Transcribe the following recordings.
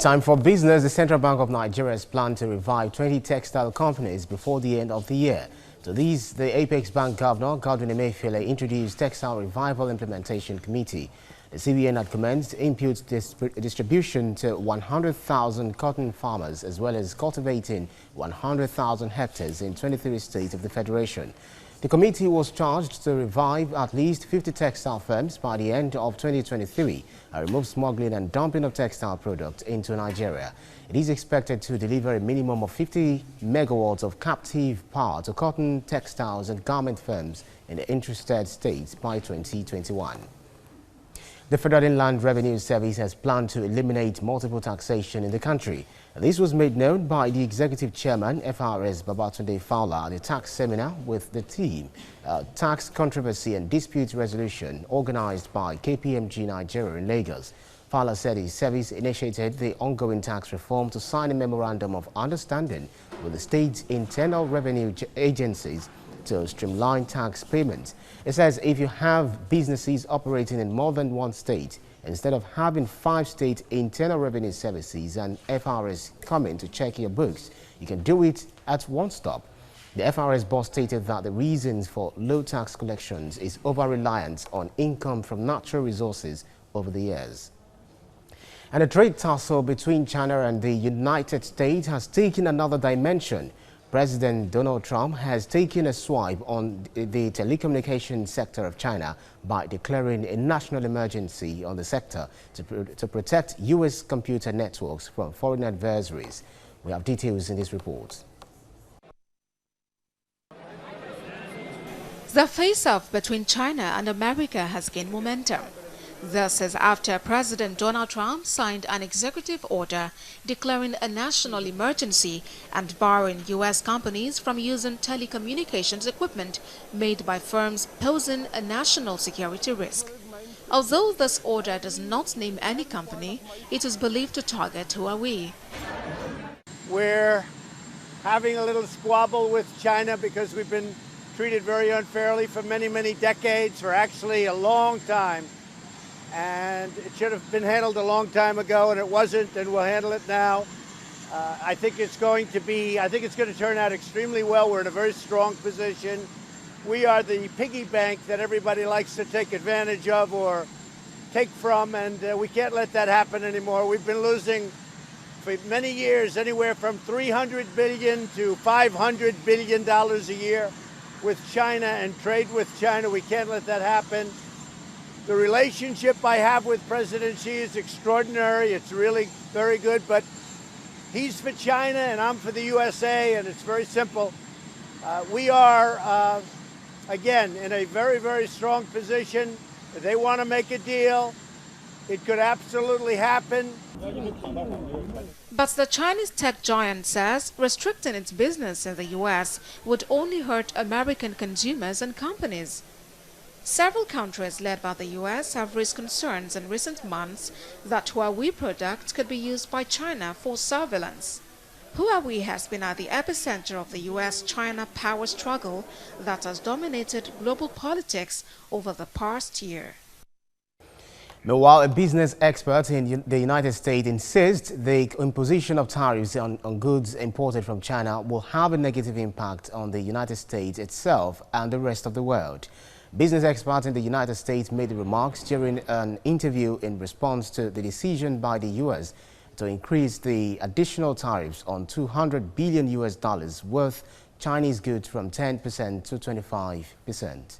Time for business. The Central Bank of Nigeria's plan to revive 20 textile companies before the end of the year. To these, the Apex Bank Governor Godwin Emefiele introduced Textile Revival Implementation Committee. The CBN had commenced input distribution to 100,000 cotton farmers as well as cultivating 100,000 hectares in 23 states of the Federation. The committee was charged to revive at least 50 textile firms by the end of 2023 and remove smuggling and dumping of textile products into Nigeria. It is expected to deliver a minimum of 50 megawatts of captive power to cotton, textiles and garment firms in the interested states by 2021. The Federal Inland Revenue Service has planned to eliminate multiple taxation in the country. This was made known by the Executive Chairman, FRS Babatunde Fowler, at the tax seminar with the team, Tax Controversy and Dispute Resolution, organized by KPMG Nigeria in Lagos. Fowler said his service initiated the ongoing tax reform to sign a memorandum of understanding with the state's internal revenue agencies to streamline tax payments. It says if you have businesses operating in more than one state, instead of having 5 state internal revenue services and FRS coming to check your books, you can do it at one stop. The FRS boss stated that the reasons for low tax collections is over-reliance on income from natural resources over the years. And a trade tussle between China and the United States has taken another dimension. President Donald Trump has taken a swipe on the telecommunications sector of China by declaring a national emergency on the sector to protect U.S. computer networks from foreign adversaries. We have details in this report. The face-off between China and America has gained momentum. This is after President Donald Trump signed an executive order declaring a national emergency and barring U.S. companies from using telecommunications equipment made by firms posing a national security risk. Although this order does not name any company, it is believed to target HUAWEI. We're having a little squabble with China because we've been treated very unfairly for many, many decades, for actually a long time. And it should have been handled a long time ago, and it wasn't, and we'll handle it now. I think it's going to turn out extremely well. We're in a very strong position. We are the piggy bank that everybody likes to take advantage of or take from, and we can't let that happen anymore. We've been losing for many years anywhere from $300 billion to $500 billion a year with China and trade with China. We can't let that happen. The relationship I have with President Xi is extraordinary. It's really very good, but he's for China and I'm for the USA, and it's very simple. We are, again, in a very, very strong position. If they want to make a deal, it could absolutely happen. But the Chinese tech giant says restricting its business in the U.S. would only hurt American consumers and companies. Several countries led by the U.S. have raised concerns in recent months that HUAWEI products could be used by China for surveillance. HUAWEI has been at the epicenter of the U.S.-China power struggle that has dominated global politics over the past year. Meanwhile, a business expert in the United States insists the imposition of tariffs on goods imported from China will have a negative impact on the United States itself and the rest of the world. Business experts in the United States made the remarks during an interview in response to the decision by the U.S. to increase the additional tariffs on $200 billion worth Chinese goods from 10% to 25%.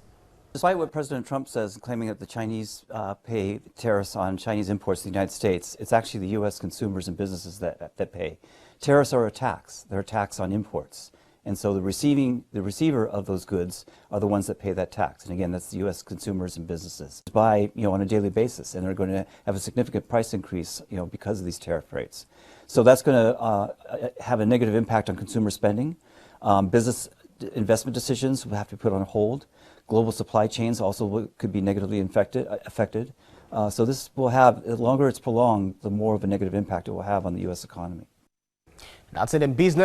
Despite what President Trump says, claiming that the Chinese pay tariffs on Chinese imports to the United States, it's actually the U.S. consumers and businesses that pay. Tariffs are a tax. They're a tax on imports. And so the receiver of those goods are the ones that pay that tax. And again, that's the U.S. consumers and businesses buy, on a daily basis, and they're going to have a significant price increase, because of these tariff rates. So that's going to have a negative impact on consumer spending. Business investment decisions will have to be put on hold. Global supply chains also could be negatively affected. So this will have, the longer it's prolonged, the more of a negative impact it will have on the U.S. economy. That's it in business.